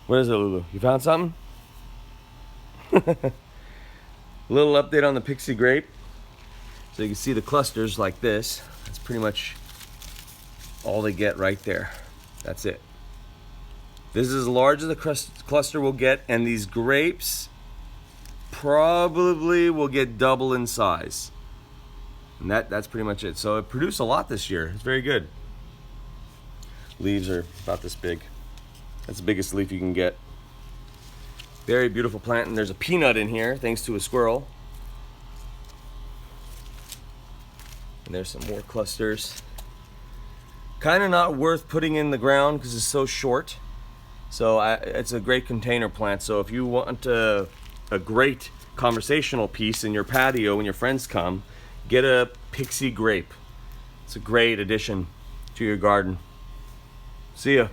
What is it, Lulu? You found something? Little update on the Pixie Grape. So you can see the clusters like this. That's pretty much all they get right there. That's it. This is as large as the cluster will get, and these grapes probably will get double in size. And that's pretty much it. So it produced a lot this year. It's very good. Leaves are about this big. That's the biggest leaf you can get. Very beautiful plant, and there's a peanut in here thanks to a squirrel. And there's some more clusters. Kind of not worth putting in the ground because it's so short. So it's a great container plant. So if you want a great conversational piece in your patio when your friends come, get a Pixie Grape. It's a great addition to your garden. See ya.